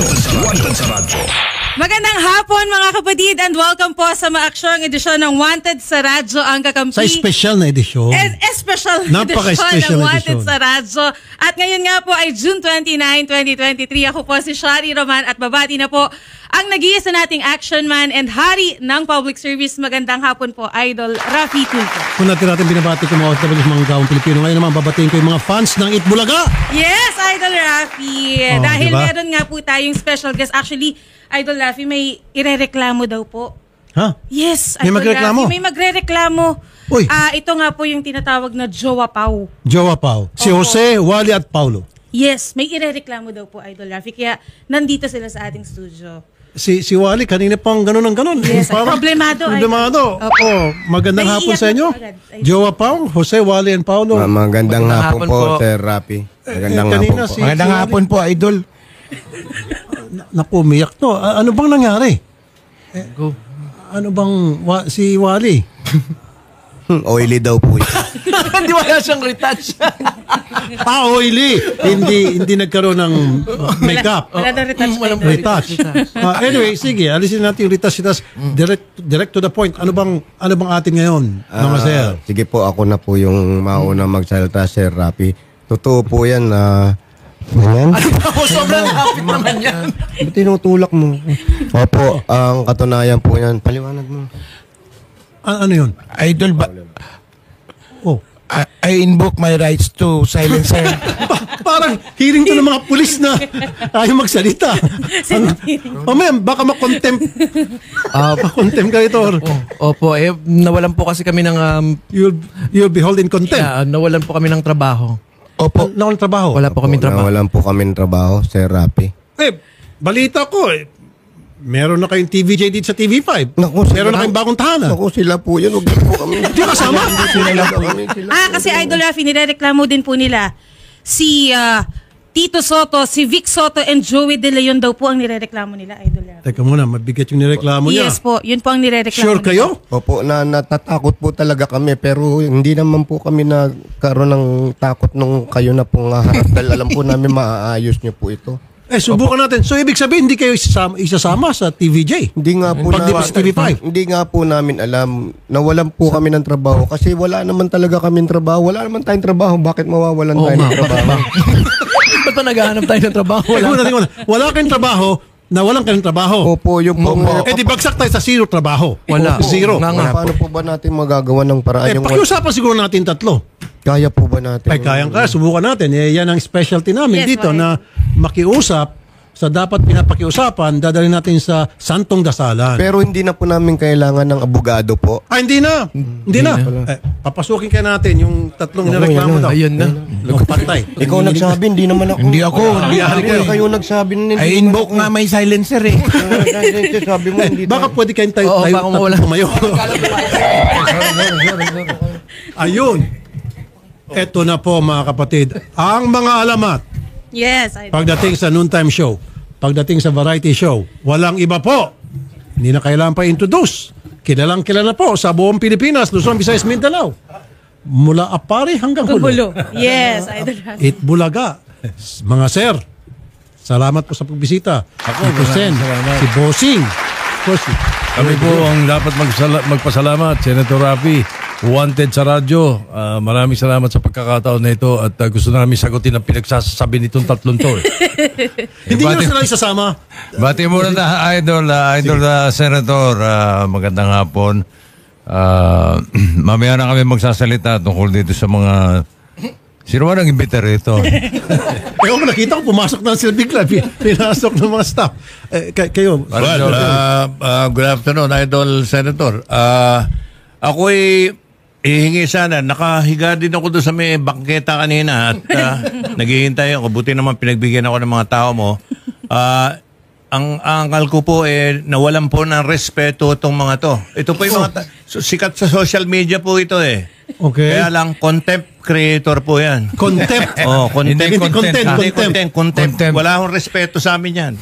Wanted sa radyo. Magandang hapon mga kapatid and welcome po sa maaksyong edisyon ng Wanted sa Radyo ang kakampi. Sa special na edisyon. Special Napaka-special ng Wanted edisyon. sa Radyo. At ngayon nga po ay June 29, 2023. Ako po si Shari Roman at babati na po ang nag-iisa nating action man and hari ng public service. Magandang hapon po, Idol Rafi Tulfo. Kung natin binabati ko mga OFW mga gawang Pilipino, ngayon naman babatiin ko yung mga fans ng Itbulaga. Yes, Idol Rafi. Oh, dahil diba? meron nga po tayong special guest. Actually, Idol Rafi, may irereklamo daw po. Ha? Yes, May Idol magreklamo? Rafi, may magrereklamo. Uy. Ito nga po yung tinatawag na Jowa Pau. Jowa Pau. Si Opo. Jose, Wally at Paulo. Yes, may irereklamo daw po, Idol Rafi. Kaya nandito sila sa ating studio. Si Wally, kanina pang ganun ng ganun. Yes, Parang problemado, Problemado. Opo. Oh, magandang hapon Naiiyak sa inyo. na agad. Ay. Jowa Pau, Jose, Wally and Paulo. Magandang hapon po, Sir Rapi. Magandang hapon kanina po. Magandang hapon po, Idol. Naku, umiyak to. Ano bang nangyari? Ano bang si Wally? Oily daw po ito. Hindi wala siyang retouch. Oily. Hindi nagkaroon ng makeup. Wala daw retouch. Walang Idol. Retouch. Anyway, sige, alisin natin yung retouch. Direct to the point. Ano bang atin ngayon, mga sir? Sige po, ako na po yung mauna magsalita, Sir Rapi. Totoo po yan na... Ganyan? Sobrang hapit naman yan. Ba't tinutulak mo? Opo, ang katunayan po yan. Paliwanag mo. Ano yun? Idol, Oh. I invoke my rights to silencer. Parang hearing to ng mga pulis na ayaw magsalita. Ma'am, baka makontempt. Makontempt ka ito. Opo, nawalan po kasi kami ng You'll be held in contempt. nawalan po kami ng trabaho. Opo. Na walang trabaho. Wala po kami trabaho. Nawalan po kami ng trabaho, Sir Rapi. Balita ko meron na kayong TVJ dito sa TV5. Naku, Meron na kayong bagong tahanan. Ako sila po yun. Huwag niyo po kami. Hindi kasama. Kasi Idol Rafi, nirereklamo din po nila si Tito Soto, si Vic Soto and Joey De Leon daw po ang nirereklamo nila, Idol Rafi. Teka muna, mabigat yung nireklamo niya. Yes po, yun po ang nirereklamo. Sure kayo? Opo, natatakot po talaga kami pero hindi naman po kami nagkaroon ng takot nung kayo na pong harap dahil alam po namin maaayos niyo po ito. Subukan natin. So, ibig sabihin, hindi kayo isasama sa TVJ? Hindi nga po Pag-dipis TV5? Hindi nga po namin alam na walan po kami ng trabaho kasi wala naman talaga kaming trabaho. Wala naman tayong trabaho. Bakit mawawalan tayo ng trabaho? Ba't ba naghahanap tayo ng trabaho? Wala kayong trabaho na walang kayong trabaho. Opo, yung po. Di bagsak tayo sa zero trabaho. Wala. Zero. Paano po ba natin magagawa ng paraan yung Pakiusapan siguro natin tatlo. kaya po ba natin? Kayang subukan natin. Yan ang specialty namin Yes, dito why? na makiusap sa dapat pinapakiusapan, dadalhin natin sa Santong Dasalan. Pero hindi na po namin kailangan ng abogado po. Hindi na. Hindi na. Papasukin ka natin yung tatlong nireklamo daw. Ayun na. Pantay. Ikaw nagsabi, hindi naman ako. Hindi ako. Kayo nagsabi. I invoke nga may silencer eh. Sabi mo, hindi Baka pwede kayong tayo baka mawala. tumayo. Ayun. Eto na po mga kapatid. Ang mga alamat Yes, Idol. pagdating sa noontime show, pagdating sa variety show, walang iba po. Hindi na kailangan pa introduce. Kilalang kilala po sa buong Pilipinas, Luzon, Visayas, Mindanao. Mula Apari hanggang Hulo. Hulo. Yes, Idol Rafi. Itbulaga. Mga sir, salamat po sa pagbisita. Ito Sen, si Bossing. Of course, Kami po ang dapat magpasalamat, Senator Rafi. Wanted sa radyo. Maraming salamat sa pagkakataon na ito at gusto namin sagutin ang pinagsasabi nitong tatlong to. hindi nyo sila isasama. Bati muna na, Idol Senator. Magandang hapon. Mamaya na kami magsasalita tungkol dito sa mga... Sino ba nag-imbita rito? Ewan ko, nakita ko, pumasok na sila bigla. Pinasok ng mga staff. Kayo. Well, good afternoon, Idol Senator. Ako'y ihingi sana. Nakahiga din ako doon sa may bangketa kanina at naghihintay ako. Buti naman pinagbigyan ako ng mga tao mo. Ang angkal ko po nawalan po ng respeto itong mga to. Ito po yung mga sikat sa social media po ito Okay. Kaya lang contempt creator po yan. Contempt. Contempt. Wala akong respeto sa amin yan.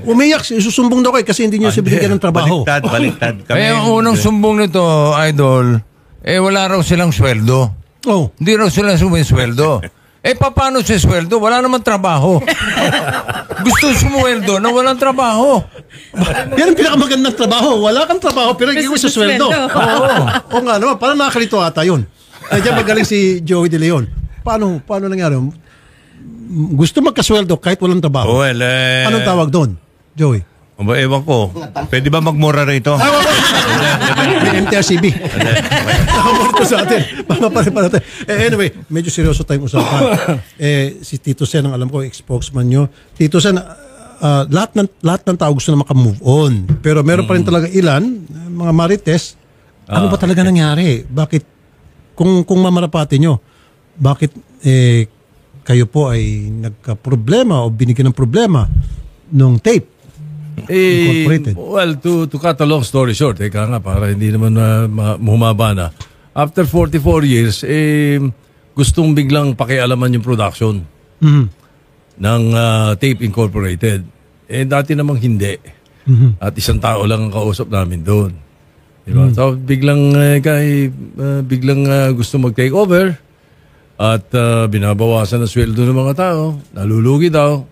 Umiyak, susumbong daw kayo kasi hindi nyo siya binigyan ng trabaho. Baliktad. Kaya ang unang sumbong nito, Idol, wala raw silang sweldo. Oh. Hindi raw sila sumisweldo. Paano si sweldo? Wala naman trabaho. Gusto sumweldo na walang trabaho. Yan ang pinakamagandang trabaho. Wala kang trabaho, pero hindi mo sa sweldo. Oo. O nga naman, parang nakakalito ata yun. Ay, diyan magaling si Joey De Leon. Paano nangyari? Gusto magkasweldo kahit walang trabaho. Well, Anong tawag doon, Joey? Ewan ko. Pwede ba magmura rito? May MTRCB. Nakamorto sa atin. Papaparin pa natin. Anyway, medyo seryoso tayong usapan. Si Tito Sen, ang alam ko, spokesman nyo. Tito Sen, lahat ng tao gusto na makamove on. Pero meron pa rin talaga ilan, mga marites, ano ba talaga nangyari? Bakit, kung mamarapati nyo, bakit kayo po ay nagka-problema o binigyan ng problema nung tape? Incorporated. Well, to cut a long story short, nga para hindi naman humaba na. After 44 years, gustong biglang pakialaman yung production ng Tape Incorporated. Dati namang hindi. At isang tao lang ang kausap namin doon. Diba? So biglang gusto mag-take over at binabawasan ang sweldo ng mga tao. Nalulugi daw.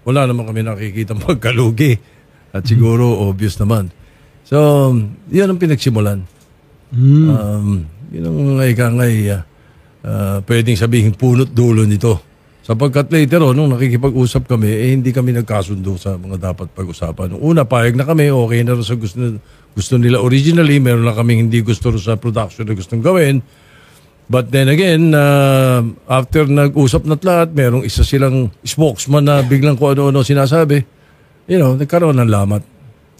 Wala naman kami nakikita magkalugi. At siguro, obvious naman. So, yun ang pinagsimulan. Yun ang pwedeng sabihin punot dulo nito. Sapagkat later on, nung nakikipag-usap kami, hindi kami nagkasundo sa mga dapat pag-usapan. Nung una, payag na kami, okay na rin sa gusto nila originally. Meron lang kami hindi gusto rin sa production na gustong gawin. But then again, after nag-usap na lahat, merong isa silang spokesman na biglang kung ano-ano sinasabi. Nagkaroon ng lamat.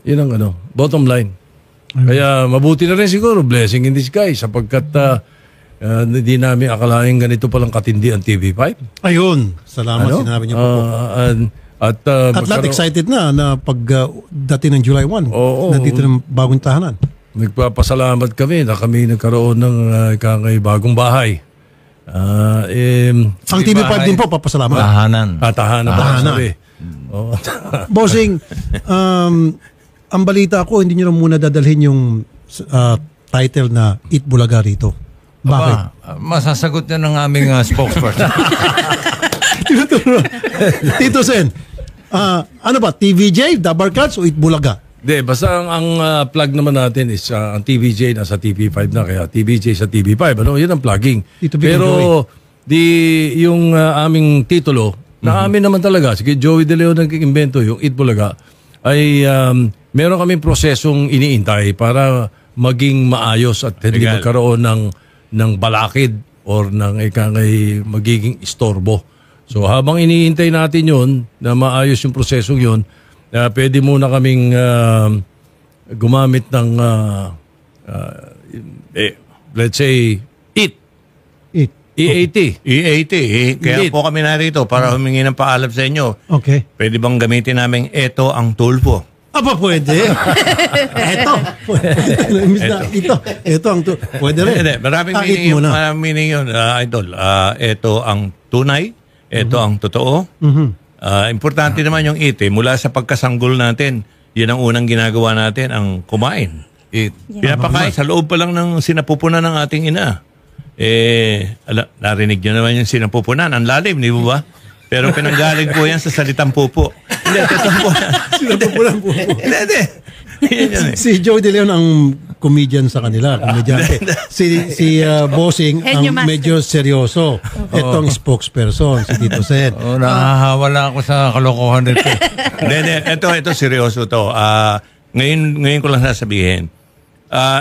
Yun ang bottom line. Kaya mabuti na rin siguro, blessing in disguise, sapagkat hindi namin akalain ganito palang katindi ang TV5. Ayun. Salamat, sinabi niyo po. At lahat excited na pag dating ng July 1, nandito ng bagong tahanan. Nagpapasalamat kami na kami nagkaroon ng bagong bahay. Ang TV5 din po, papasalamat. Tahanan. Tahanan. Bossing, ang balita ko, hindi nyo na muna dadalhin yung title na Eat Bulaga rito. Bakit? Masasagot na ng aming spokesperson. Tito Sen, ano ba, TVJ, Dabar Cats o Eat Bulaga? Hindi, basta ang plug naman natin is ang TVJ nasa TV5 na, kaya TVJ sa TV5. Yun ang plugging. Pero yung aming titulo, na amin naman talaga, sige, Joey De Leon nag-imbento yung Eat Bulaga, ay meron kaming prosesong iniintay para maging maayos at hindi magkaroon ng balakid or ng magiging istorbo. So habang iniintay natin yun, na maayos yung prosesong yun, pwede muna kaming gumamit ng let's say EAT. Kaya po kami narito para humingi ng paalam sa inyo. Okay. Pwede bang gamitin namin ito ang Tulfo? Aba, pwede. Ito ang pwede rin. Maraming meaning yun, Idol. Ito ang tunay. Ito ang totoo. Importante naman yung eat. Mula sa pagkasanggol natin, yun ang unang ginagawa natin, ang kumain. Pinapakain sa loob pa lang ng sinapupunan ng ating ina. Narinig nyo naman yung sinapupunan. Ang lalim, di ba? Pero pinanggaling po yan sa salitang pupo. Hindi, totoo po. Sinapupunan po. Hindi. Si Joey De Leon ang comedian sa kanila, komedyante. Si Bossing ang medyo seryoso. Ito ang spokesperson, si Tito Sen. Nakahawala ako sa kalokohan nito. Hindi, ito seryoso to. Ngayon ko lang sasabihin.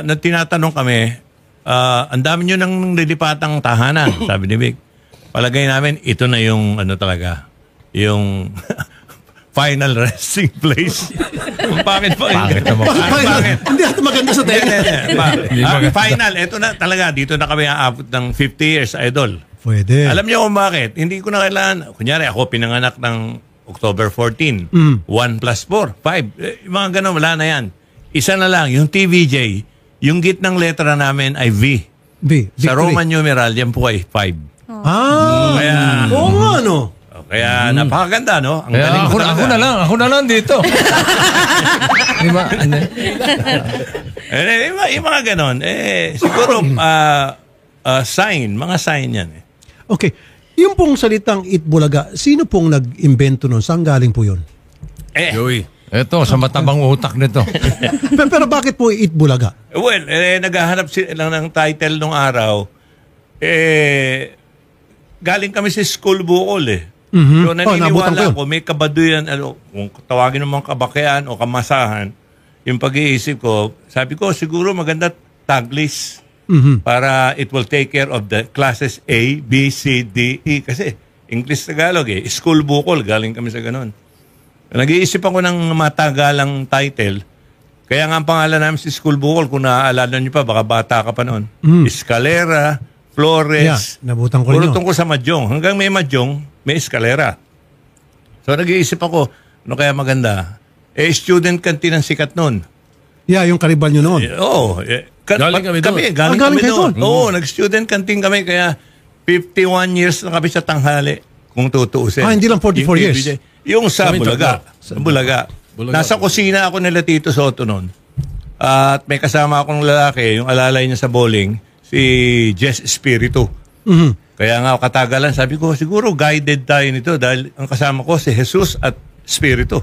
Tinatanong kami, ang dami nyo nang lilipatang tahanan, sabi ni Vic. Palagay namin, ito na yung talaga, yung final resting place. Bakit naman? Bakit? Hindi ito maganda sa tayo. Final, ito na talaga, dito na kami aabot ng 50 years, Idol. Pwede. Alam niyo kung bakit? Hindi ko na kailangan, kunyari ako pinanganak ng October 14, 1 plus 4, 5. Yung mga ganun, wala na yan. Isa na lang, yung TVJ, yung gitnang letra namin ay V. Sa Roman numeral, yan po ay 5. Kaya, oo nga, no? Kaya napakaganda, no? Ang kaya galing mo talaga. ako na lang dito. Diba? Yung mga ganon, siguro, mga sign yan. Okay. Yung pong salitang Itbulaga, sino pong nag-imbento nun? Saan galing po yun? Joey. Eto, sa matabang utak nito. Pero bakit po Itbulaga? Well, naghahanap sila ng title nung araw. Galing kami sa school bukol eh. So nabutan ko naniniwala yun. ko, may kabaduyan, kung tawagin ng mga kabakyan o kamasahan, yung pag-iisip ko, sabi ko, siguro maganda taglis para it will take care of the classes A, B, C, D, E. Kasi English Tagalog eh. School bukol, galing kami sa ganun. Nag-iisip ako ng matagalang title. Kaya nga ang pangalan namin si School Bukol, kung naaalala niyo pa, baka bata ka pa noon. Escalera, Flores. Yeah, nabutan ko puro rin yun. tungkol sa Madyong. Hanggang may Madyong, may Escalera. So nag-iisip ako, ano kaya maganda? Student canteen ang sikat noon. Yeah, yung karibal nyo noon. Oo. Galing kami doon. Galing galing kami kayo doon. doon? Oo, nag-student canteen kami, kaya 51 years na kami sa tanghali, kung tutuusin. Hindi lang 44 years. Yung sa Kami Bulaga. Sa Bulaga. Nasa kusina ako nila Tito Soto noon. At may kasama akong lalaki, yung alalay niya sa bowling, si Jess Espiritu. Kaya nga katagalan, sabi ko, siguro guided tayo nito dahil ang kasama ko si Jesus at Espiritu.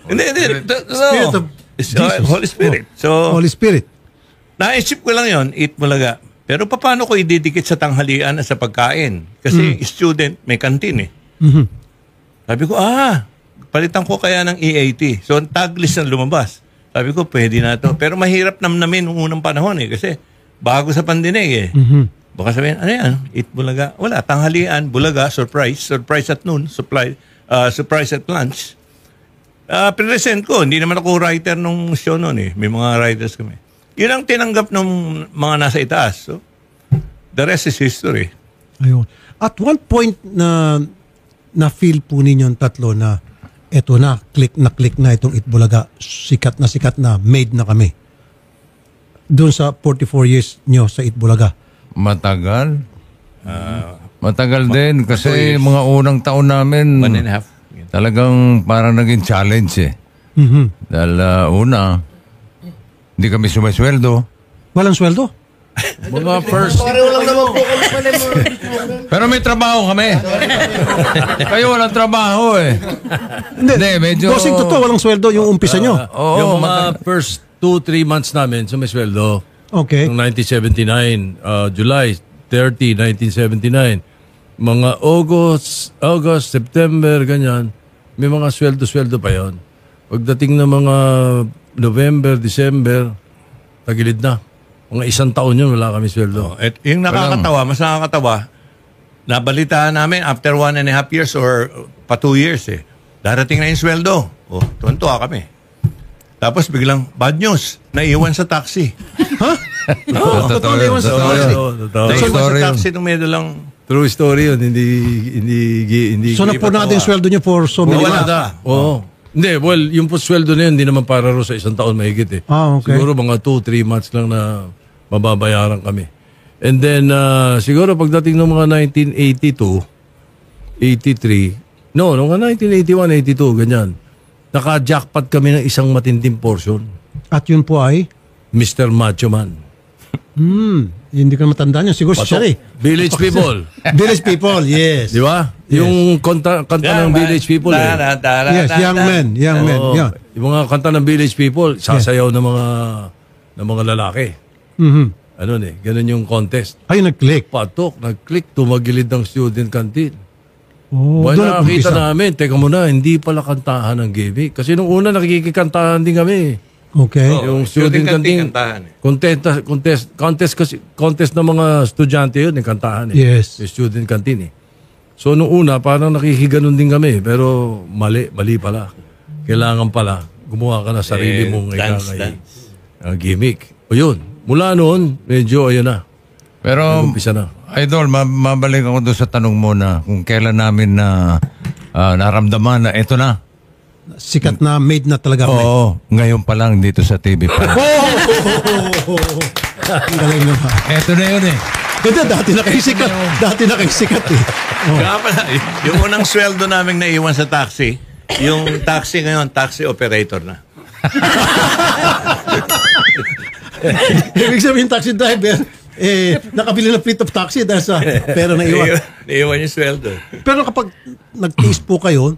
Hindi. Spirit of Jesus. Holy Spirit. So, Holy Spirit. naisip ko lang yon, Eat Bulaga. Pero paano ko ididikit sa tanghalian at sa pagkain? Kasi student, may kantin eh. Sabi ko, palitan ko kaya ng EAT. So, taglis na lumabas. Sabi ko, pwede na to. Pero mahirap namin nung unang panahon eh. Kasi bago sa pandinig eh. Baka sabihin, ano yan? Eat Bulaga. Wala, tanghalian, Bulaga, surprise. Surprise at noon, surprise at lunch. Present ko, hindi naman ako writer nung show noon eh. May mga writers kami. Yun ang tinanggap ng mga nasa itaas. So, the rest is history. Ayun. At one point na-feel po ninyong tatlo na eto na, click na itong Itbulaga. Sikat na, made na kami. Doon sa 44 years nyo sa Itbulaga. Matagal. Matagal din kasi mga unang taon namin 1.5. talagang parang naging challenge eh. Dahil una, hindi kami sumasweldo. Walang sweldo? Mga first... Pero may trabaho kami. Kayo walang trabaho eh. Hindi, medyo... Bossing totoo, walang sweldo yung umpisa nyo. Oo, yung mga first 2-3 months namin sumisweldo. Okay. Noong 1979, July 30, 1979. Mga August, September, ganyan. May mga sweldo-sweldo pa yon. Pagdating ng mga November, December, tagilid na. Mga isang taon yun, wala kami sweldo. At yung nakakatawa, mas nakakatawa, nabalitaan namin after 1.5 years or pa 2 years eh. Darating na yung sweldo. Tuwan-tuwa kami. Tapos biglang, bad news, naiwan sa taxi. Ha? Totoo yun. Totoo yun. Naiwan sa taxi nung may dalang... True story yun, hindi So napuno natin yung sweldo nyo for so many Wala months. na. Oo. Hindi, well, yung po sweldo na yun, hindi naman para ro sa isang taon mahigit eh. Okay. Siguro mga 2-3 months lang na mababayaran kami. And then, siguro pagdating ng mga 1982, 83, no, mga 1981, 82, ganyan, naka-jackpot kami ng isang matinding portion. At yun po ay, Mr. Macho Man. hindi ko matandaan yun. Siguro si Sherry. Village People. Village people, yes. Di ba? Yung kanta ng Village People eh. Yes, young men. Oo. Yeah. Yung mga kanta ng Village People, sasayaw ng mga lalaki. Ano ganun yung contest. Ay, nag-click. Patok, nag-click, tumagilid ng student canteen. Oh, Well, doon nakakita nag-umpisa. namin, teka muna, hindi pala kantahan ng gimmick. Kasi nung una nakikikantahan din kami. Okay. Yung student canteen, kantahan eh. contest ng mga estudyante yun, yung kantahan eh. Yes. Yung student canteen eh. So nung una, parang nakikiganon din kami, pero mali pala. Kailangan pala, gumawa ka na sarili mong dance. gimmick. O yun, mula noon, medyo ayun na. Pero, Umpisa na. Idol, mabalik ako doon sa tanong mo na kung kailan namin na naramdaman na eto na. Sikat na, made na talaga kami. Oo, ngayon pa lang dito sa TV5. Ang galing naman. Eto na yun eh. Hindi, dati na kayo sikat eh. Kaya pala, yung unang sweldo namin naiwan sa taxi, yung taxi ngayon, taxi operator na. Ibig sabihin, taxi driver, nakabili ng fleet of taxi dahil sa pera na iwan. Naiwan yung sweldo. Pero kapag nag-taste po kayo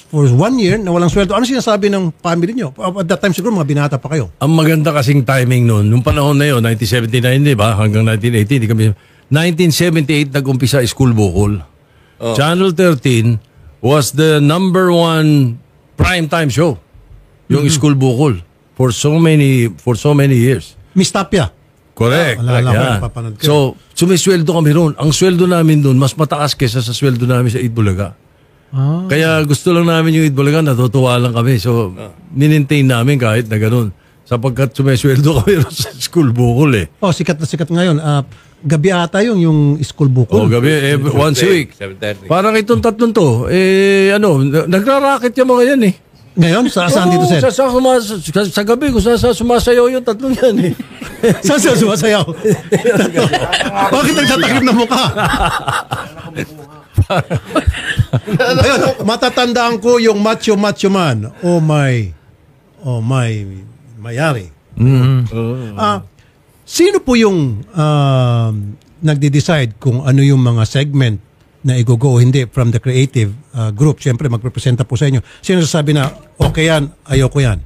for 1 year na walang sweldo, ano sinasabi ng family nyo? At that time siguro mga binata pa kayo. Ang maganda kasing timing noon, nung panahon na yun, 1979, di ba? Hanggang 1980, di kami... 1978, nag-umpisa school bukol. Channel 13 was the number 1 primetime show. Yung school bukol. For so many years. Miss Tapia. Correct. Alala ko, Yan. napapanood ko. So, sumisweldo kami roon. Ang sweldo namin doon, mas mataas kesa sa sweldo namin sa Itbulaga. Kaya gusto lang namin yung Itbulaga, natutuwa lang kami. So, ninintain namin kahit na ganun. Sapagkat sumisweldo kami roon sa school bukol eh. Oh, sikat na sikat ngayon. Gabi ata yung school bukol. O gabi, once a week. 7:30. Parang itong tatlong to, nagra-racket yung mga yan eh. Ngayon, saan dito, sir? Sa gabi, kung saan sumasayaw yung tatlong yan eh. Saan siya sumasayaw? Bakit nagtatakip na mukha? Ayun, matatandaan ko yung macho man. Oh my, mayari. Sino po yung nagde-decide kung ano yung mga segment na i-go o hindi from the creative group? Siyempre, magrepresenta po sa inyo. Sino sasabi na, okay yan, ayoko yan?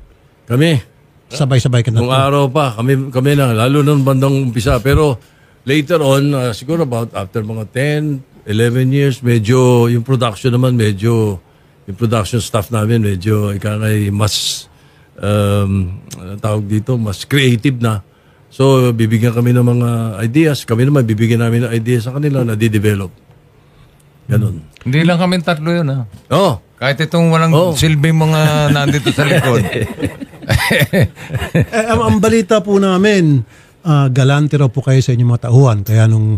Kami. Sabay-sabay ka na. Nung araw pa, kami na, lalo nung bandang umpisa. Pero later on, siguro about after mga 10, 11 years, medyo yung production naman, yung production staff namin, medyo mas, tawag dito, mas creative na. So, bibigyan kami ng mga ideas. Kami naman, bibigyan namin ng ideas sa kanila na di-develop. Ganon. Hindi lang kami tatlo yun, ha? Oh. Kahit itong walang silbing mga nandito sa likod. Ang balita po namin, galante raw po kayo sa inyong mga tauhan. Kaya nung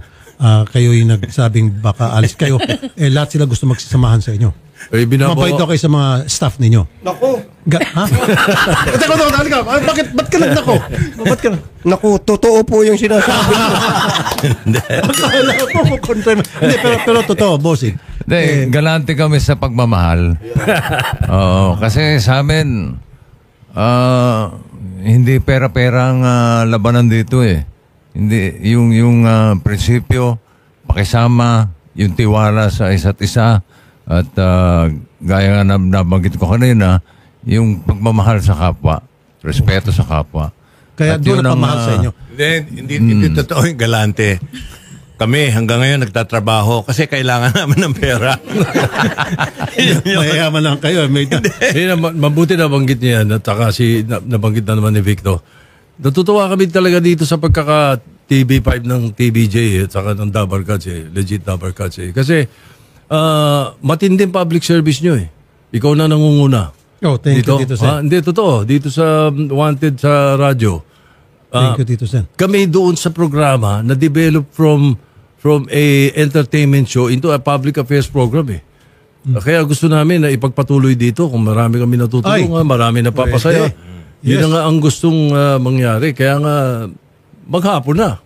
kayo yung nagsabing baka alis kayo, lahat sila gusto magsasamahan sa inyo. Mabait daw kayo sa mga staff ninyo. Nako. Ha? Teka, ba't ka nagnako? Ba't ka Naku, totoo po yung sinasabi ko. Akala ko po confirm. Hindi, pero totoo, bossing. Hindi, galante kami sa pagmamahal. Oo, kasi sa amin, hindi pera-pera ang labanan dito eh. Hindi, yung prinsipyo, pakisama, yung tiwala sa isa't isa, at gaya nga nabanggit ko kanina, yung pagmamahal sa kapwa, respeto sa kapwa. Kaya at doon yun ang pamahal sa inyo. Hindi totoo yung galante. Kami hanggang ngayon nagtatrabaho kasi kailangan namin ng pera. Mayayaman lang kayo. Mabuti na banggit niya yan at saka nabanggit na naman ni Victor. Natutuwa kami talaga dito sa pagkaka-TV5 ng TVJ at saka ng Dabarkats legit Dabarkats Kasi matinding public service nyo eh. Ikaw na nangunguna. Oh, thank you, Tito Sen. Hindi, totoo. Dito sa Wanted sa radyo. Thank you, Tito Sen. Kami doon sa programa na-develop from a entertainment show into a public affairs program eh. Kaya gusto namin na ipagpatuloy dito kung marami kami natutulungan, marami napapasaya. Yun na nga ang gustong mangyari. Kaya nga maghapon na.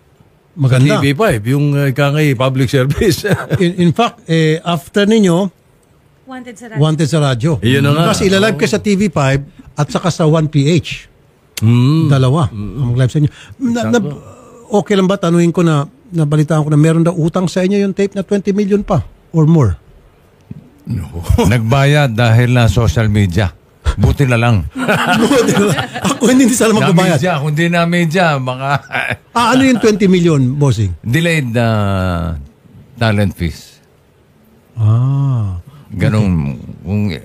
Maganda. Sa TV5, yung ikangay public service. In fact, after ninyo, Wanted sa radyo. Yun na nga. Kasi ilalive ka sa TV5 at saka sa 1PH. Dalawa ang live sa inyo. Okay lang ba? Tanuhin ko na, nabalitaan ko na meron daw utang sa inyo yung tape na 20 million pa or more. No. Nagbayad dahil na social media. Buti na lang. Ako hindi sila magbabayad. Media, kung di na media, baka... ano yung 20 million, bossing? Delayed talent fees. Ganun.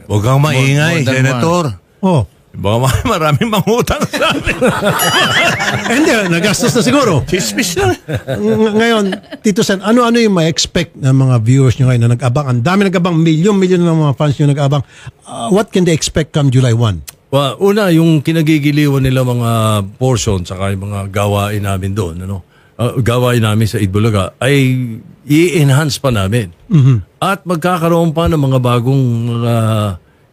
Huwag kang maingay, Senator. Oh. Baka maraming mangutang sa amin. Hindi, nagastos na siguro. Chismis na. Ngayon, Tito Sen, ano-ano yung ma-expect ng mga viewers nyo ngayon na nag-abang? Ang dami nag-abang, milyon-milyon ng mga fans nyo nag-abang. What can they expect come July 1? Well, una, yung kinagigiliwan nila mga portion saka yung mga gawain namin doon, gawain namin sa Itbulaga ay i-enhance pa namin. At magkakaroon pa ng mga bagong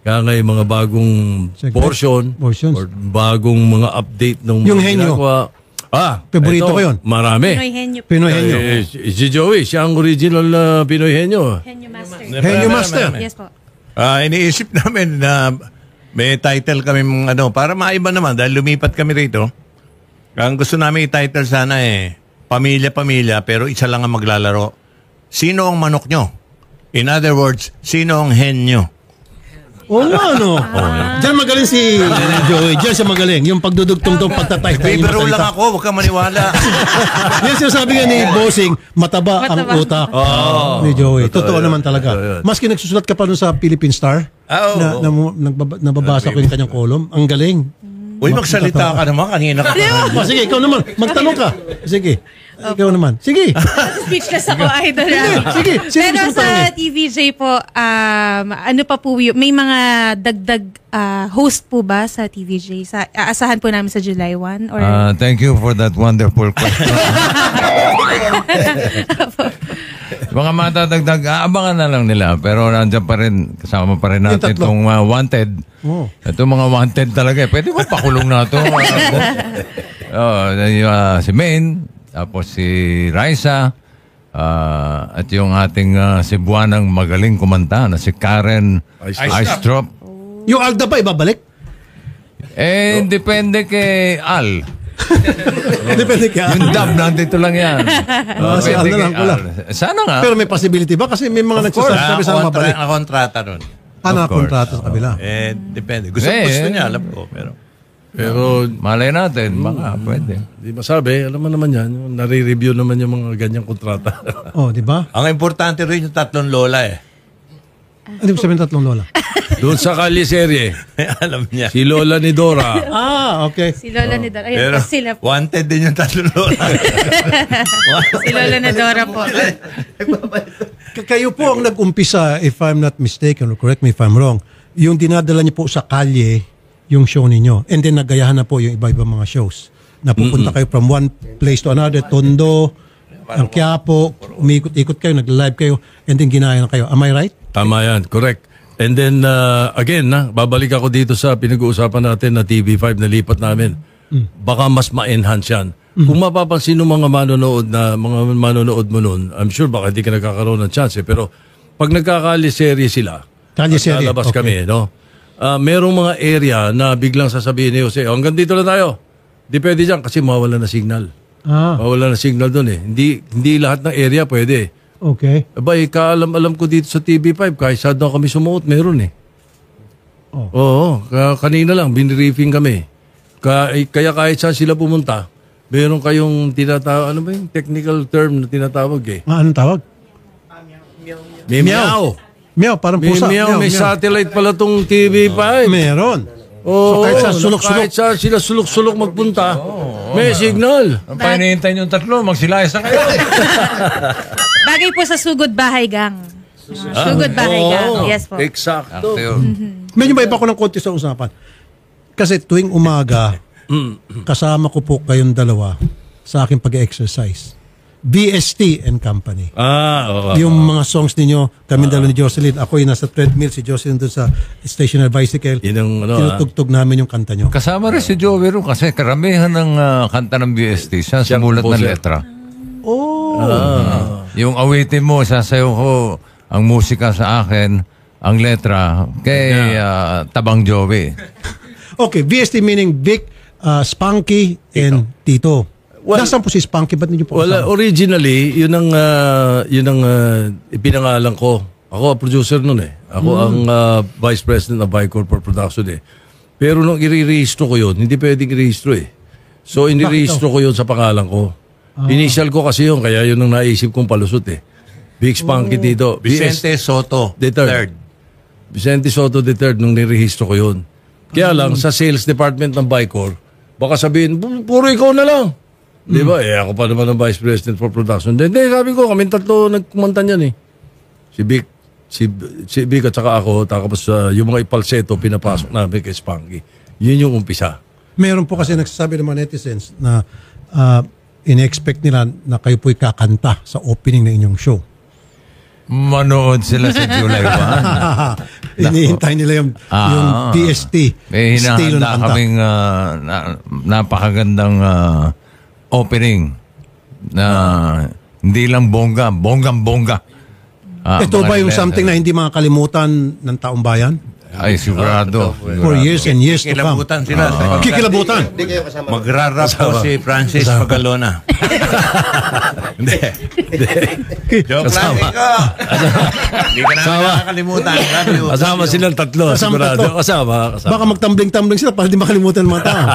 mga bagong portions. Or bagong mga update ng yung henyo. Paborito ko yun. Marami. Pinoy Henyo. Si Joey, siya ang original Pinoy Henyo. Henyo Master. Henyo Master. Yes po. Iniisip namin na may title kami para maiba naman dahil lumipat kami rito. Ang gusto namin i-title sana Pamilya-Pamilya pero isa lang ang maglalaro. sino ang manok nyo? In other words, sino ang hen nyo? Oo nga, no? Diyan magaling si Joey. Diyan siya magaling. Yung pagdudugtong-tong pagtatay. Bibiro lang ako, huwag kang maniwala. Yan sinasabi nga ni Bossing, mataba ang utak ni Joey. Totoo naman talaga. Maski nagsusulat ka pa nun sa Philippine Star, nababasa ko yung kanyang column. Ang galing. Uy, magsalita ka naman. Kanina ka. Sige, ikaw naman. Magtanong ka. Sige. Ikaw naman. Sige. Speechless ako, Idol. Sige. Pero sa TVJ po, ano pa po may mga dagdag host po ba sa TVJ? Aasahan po namin sa July 1? Or... Thank you for that wonderful question. Mga matadagdag, aabangan na lang nila. Pero nandiyan pa rin, kasama pa rin natin itong wanted. Ito mga wanted talaga. Pwede ba pakulong na ito? Si Maine, tapos si Raisa, at yung ating Cebuanang magaling kumanta na si Karen Aistrop. Yung Alda ba ibabalik? Depende kay Al. Depende kay Al. Yung dub, nandito lang yan. Si Al na lang ko lang. Sana nga. Pero may possibility ba? Kasi may mga nagsasabi sa mabalik. Kontrata nun. Kontrata sa kabila. Depende. Gusto niya, alam ko. Pero malay natin, baka pwede. di masabi, alam mo naman yan, nare-review naman yung mga ganyang kontrata. Di ba? Ang importante rin yung 3 lola Ano sabihin 3 lola? Doon sa Kaliserye, Alam niya. si Lola ni Dora. Okay. Si Lola ni Dora. Ayun, Pero sila po. wanted din yung 3 lola. Si Lola ni Dora po. Kayo po ang nag-umpisa, if I'm not mistaken, or correct me if I'm wrong, yung dinadala niyo po sa kalye, yung show ninyo. And then nagayahan na po yung iba-iba mga shows. Napupunta kayo from one place to another, Tondo, ang Quiapo, umikot-ikot kayo, nag-live kayo, and then ginaya na kayo. Am I right? Tama yan, correct. And then, again, babalik ako dito sa pinag-uusapan natin na TV5 na lipat namin. Baka mas ma-enhance yan. Kung mapapansin ng mga manonood mo nun, I'm sure baka hindi ka nagkakaroon ng chance. Pero pag nagkakaliserye sila, Kalye-serye, lalabas okay. kami, no? Merong mga area na biglang sasabihin ni Jose, hanggang dito na tayo. Di pwede dyan kasi mawala na signal. Mawala na signal doon eh. Hindi lahat ng area pwede. Okay. Abay, kaalam-alam ko dito sa TV5, kahit saan daw kami sumuot, meron eh. Oo, kanina lang, biniriefing kami. Kaya kahit saan sila pumunta, meron kayong tinatawag, ano ba yung technical term na tinatawag eh? Anong tawag? Meow. Meow, parang pusa. May satellite pala tong TV5. Meron. Oo, kahit saan sulok-sulok. Kahit saan sila sulok-sulok magpunta, may signal. Ang pahinihintay yung 3, magsilayas na kayo. Bagay po sa Sugod Bahay Gang. Sugod Bahay Gang. Yes po. Exacto. Medyo ba iba ko ng konti sa usapan? Kasi tuwing umaga, kasama ko po kayong dalawa sa aking pag-exercise. BST and Company. Yung mga songs ninyo, kami dalawa ni Jocelyn, ako yung nasa treadmill, si Jocelyn doon sa stationary bicycle. Tinutugtog namin yung kanta nyo. Kasama rin si Joey ron kasi karamihan ng kanta ng BST, siya sumulat ng letra. Yung awitin mo, sasayaw ko ang musika sa akin, ang letra, kay Tabang Joey. Okay, BST meaning Vic, Spunky, and Tito. Nasaan po si Spunky? Ba't niyo po kasama? Originally, yun ang ipinangalan ko. Ako ang producer nun eh. Ako ang vice president ng Vicor for Production eh. Pero nung i-rehistro ko yun, hindi pwedeng i-rehistro eh. So, inirehistro ko yun sa pangalan ko. Initial ko kasi yun, kaya yun ang naisip kong palusot eh. Big Spunky dito. Vicente Soto III. Vicente Soto III nung nirehistro ko yun. Kaya lang, sa sales department ng Vicor, baka sabihin, puro ikaw na lang. Di ba? Ako pa naman ang vice president for production. Then, sabi ko, kami 3 nagkumanta niyan eh. Si Vic at saka ako, tapos yung mga ipalseto, pinapasok namin kay Spunky. Yun yung umpisa. Meron po kasi nagsasabi ng mga netizens na in-expect nila na kayo po'y kakanta sa opening ng inyong show. Manood sila sa July 1. Inihintay nila yung PST. May hinahanda kaming napakagandang opening na hindi lang bonggang-bongga. Ito ba yung something na hindi makakalimutan ng taong bayan? Ay, sigurado. For years and years to come. Kilabutan sila. sa Kikilabutan. Hindi kayo kasama. Magrarap po si Francis Pagalona. Hindi. Joke lang, Nico. Hindi ka namin nakakalimutan. Kasama silang tatlo. Sigurado. Kasama. Baka magtambling-tambling sila para di makalimutan ng mga tao.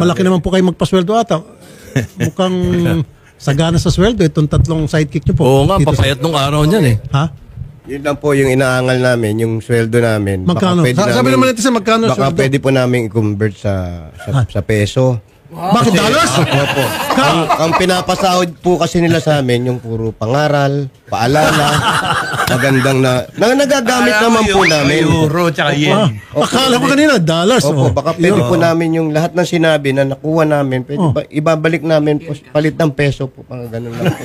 Malaki naman po kayo magpasweldo ata. Mukhang sagana sa sweldo itong tatlong sidekick nyo po. Oo nga, Dito sa- papayat nung araw niyan eh. Ha? Yun lang po yung inaangal namin, yung sweldo namin. Magkano? Sabi naman natin sa magkano Baka sweldo? pwede po namin i-convert sa peso. Bakit dollars? Opo. Ang pinapasahod po kasi nila sa amin, yung puro pangaral, paalala, magandang nagagamit naman po namin. Euro tsaka yen. Akala ko kanina, dollars. Opo, baka pwede po namin yung lahat ng sinabi na nakuha namin, pwede ibabalik namin po, palit ng peso po, pang ganun lang po.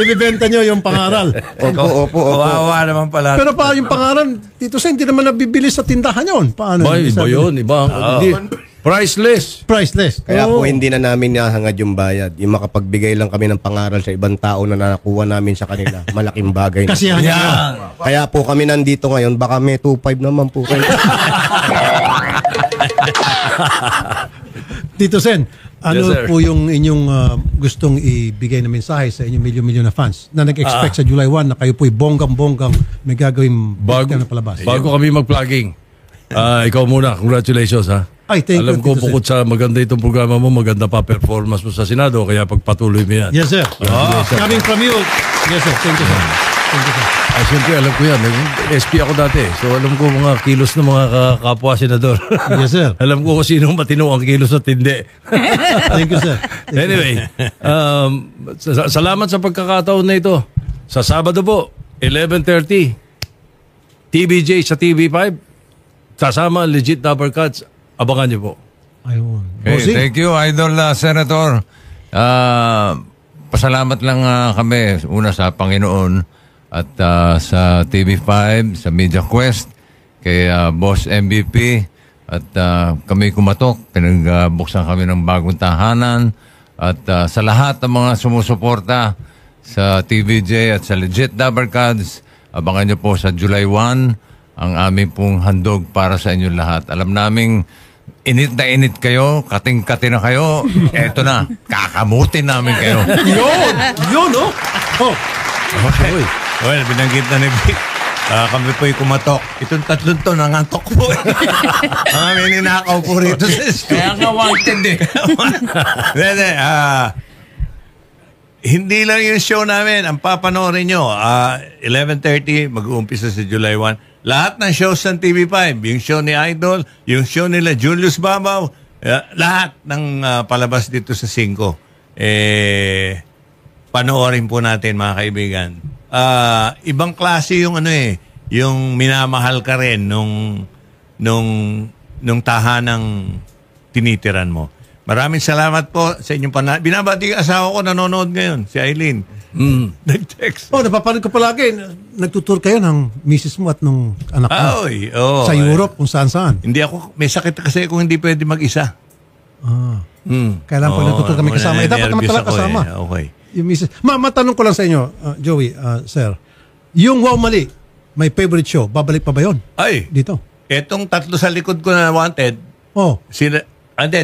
Ibibenta nyo yung pangaral. Opo. Kawawa naman pala. Pero pa yung pangaral, Tito Sen, hindi naman nabibili sa tindahan yun. Paano? Ba, iba yun. Iba. Hindi. Priceless. Priceless. Kaya Oo. po hindi na namin nahangad yung bayad. Yung makapagbigay lang kami ng pangaral sa ibang tao na nakuha namin sa kanila. Malaking bagay. Kasi yan. Kaya po kami nandito ngayon. Baka may 2.5 naman po kayo. Tito Sen, ano Yes, sir. po yung inyong gustong ibigay na mensahe sa inyong milyon-milyon na fans na nag-expect sa July 1 na kayo po'y bonggang-bonggang may gagawing Bago, na palabas? bago kami mag-plugging. Ikaw muna. Congratulations ha. Ay, thank Alam you, ko Tito bukod sa maganda itong programa mo, maganda pa performance mo sa Senado, kaya pagpatuloy mo yan. Yes, sir. Coming from you. Yes, sir. Thank you, sir. Thank you, sir. Ay, siyempre, alam ko yan. SP ako dati. So, alam ko mga kilos ng mga kapwa senador. Yes, sir. Alam ko kung sino matino ang kilos at hindi. Thank you, sir. Anyway, salamat sa pagkakataon na ito. Sa Sabado po, 11:30, TVJ sa TV5. Sasama, legit number cuts. Abangan niyo po. Ayun. Okay, Bossing. thank you, Idol Senator. Pasalamat lang kami una sa Panginoon at sa TV5, sa Media Quest, kay Boss MVP at kami kumatok. Pinagbuksan kami ng bagong tahanan at sa lahat ng mga sumusuporta sa TVJ at sa Legit Dabarkads, abangan niyo po sa July 1 ang aming pong handog para sa inyo lahat. Alam naming init na init kayo, kating-kati na kayo, eto na, kakamutin namin kayo. Yun, no? Oh. Okay. Well, binanggit na ni Vic. Kami po'y kumatok. Itong tatlong to, nangantok po. Ang aming ninakaw po rito sa studio. Kaya nga wanted eh. Hindi lang yung show namin. Ang papanoorin nyo, 11:30, mag-uumpisa sa July 1. Lahat ng shows ng TV5, yung show ni Idol, yung show nila Julius Babaw, lahat ng palabas dito sa 5. Panoorin po natin mga kaibigan. Ibang klase yung yung minamahal ka rin nung tahanang tinitiran mo. Maraming salamat po sa inyong binabati ang asawa ko, nanonood ngayon, si Eileen. Nag-text. Oh, napapanood ko palagi. Nagtutur kayo ng misis mo at nung anak mo. Sa Europe, kung saan-saan. Hindi ako, may sakit kasi kung hindi pwede mag-isa. Kailangan pa natutur kami kasama. Dapat naman talaga kasama. Okay. Yung misis. Matanong ko lang sa inyo, Joey, sir. Yung Wow Mali, may favorite show, babalik pa ba yun? Ay, Dito. etong tatlo sa likod ko na wanted, Oh,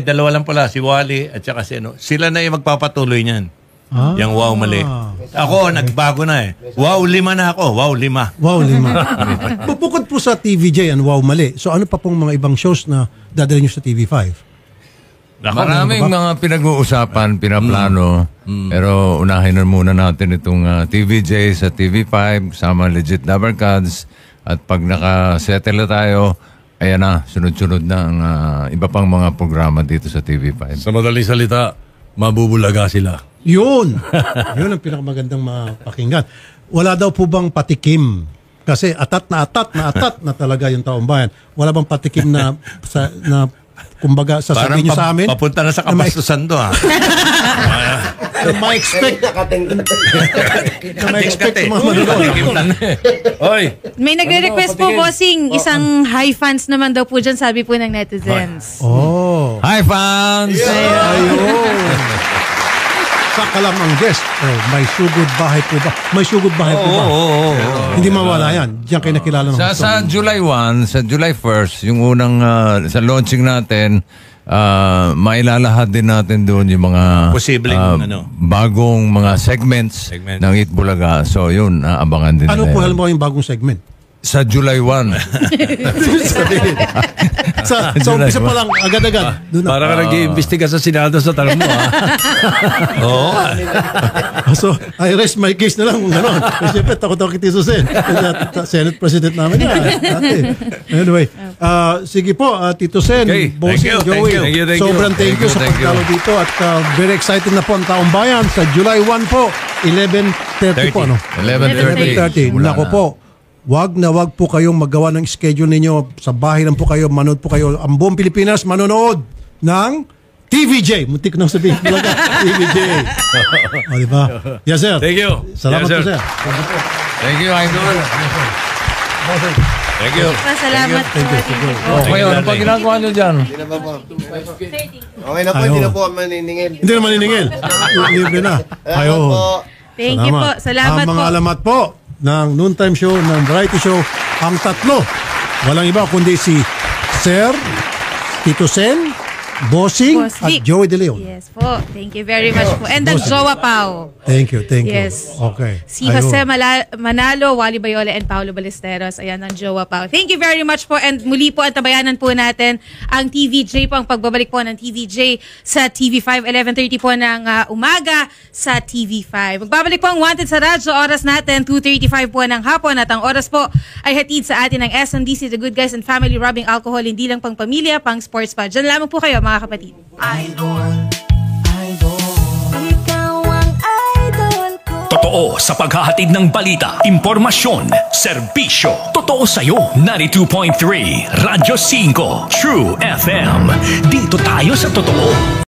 dalawa lang pala, si Wally at saka si sila na yung magpapatuloy niyan. Yung Wow Mali. Ako, nagbago na eh. Wow, 5 na ako. Wow, 5. Wow, 5. Bukod po sa TVJ and Wow Mali, so ano pa pong mga ibang shows na dadalhin nyo sa TV5? Maraming mga pinag-uusapan, pinaplano. Pero unahin na muna natin itong TVJ sa TV5, sama Legit Dabarkads. At pag nakasettle na tayo, ayan na, sunod-sunod na ang iba pang mga programa dito sa TV5. Sa madaling salita, mabubulaga sila. Yun! Yun ang pinakamagandang mapakinggan. Wala daw po bang patikim? Kasi atat na talaga yung taong bayan. Wala bang patikim na kumbaga sasabihin nyo sa amin? Papunta na sa kabastusan to ha. Na ma-expect mga manonood. Oy! May nagre-request po, bossing, isang high fans naman daw po dyan, sabi po ng netizens. Oh. Hi fans! Ayun. ka lang ang guest. May sugod bahay po ba? May sugod bahay po ba? Hindi mawala yan. Diyan kayo nakilala ng gusto. Sa July 1, sa July 1st, yung unang sa launching natin, mailalahad din natin doon yung mga Posibleng, bagong mga segments ng Eat Bulaga. So yun, abangan din Ano nila po yan. halimbawa yung bagong segment? Sa July 1. sa umpisa pa lang, agad-agad. Doon na. Para ka nag-iimbestiga sa Senado sa tanong mo, ha? Oo. So, I rest my case na lang kung gano'n. Kasi siyempre, takot ako kay Tito Sen. Senate President namin yan. Dati. Anyway, sige po, Tito Sen, Okay. Bossing, Thank you, Joey. thank you. Sobrang thank you sa pagdalo dito at very excited na po ang taong bayan sa July 1 po, 11:30 po. 11:30. 11:30. Nako po. Wag na wag po kayong magawa ng schedule ninyo. Sa bahay lang po kayo, manood po kayo. Ang buong Pilipinas manonood ng TVJ. Muntik nang sabihin talaga. TVJ. O, diba? Yes, sir. Thank you. Salamat Yes, po, sir. sir. Thank you, Idol. Thank you. Salamat po. Okay, ano pa ginagawa nyo dyan? Okay na po, hindi na po maniningil. Hindi na maniningil. Libre na. Ayun. Thank you po. Salamat Ang mga po. alamat po ng noontime show, ng variety show, ang tatlo. Walang iba kundi si Sir, Tito Sen, Bossing, Boss at Vic. Joey De Leon. Yes po. Thank you very much po. And the Jowa Pao. Thank you, thank you. Yes. Okay. Si Ayun. Jose Manalo, Wally Bayola, and Paolo Ballesteros. Ayan ang Jowa Pao. Thank you very much po. And muli po, antabayanan po natin ang TVJ po, ang pagbabalik po ng TVJ sa TV5, 11:30 po ng umaga sa TV5. Magbabalik po ang Wanted sa Radyo. Oras natin, 2:35 po ng hapon. At ang oras po ay hatid sa atin ng SMDC, The Good Guys and Family Rubbing Alcohol. Hindi lang pang pamilya, pang sports pa. Diyan lamang po kayo, mga kapatid. Totoo sa paghahatid ng balita, impormasyon, serbisyo. Totoo sa'yo. 92.3 Radyo 5 True FM. Dito tayo sa totoo.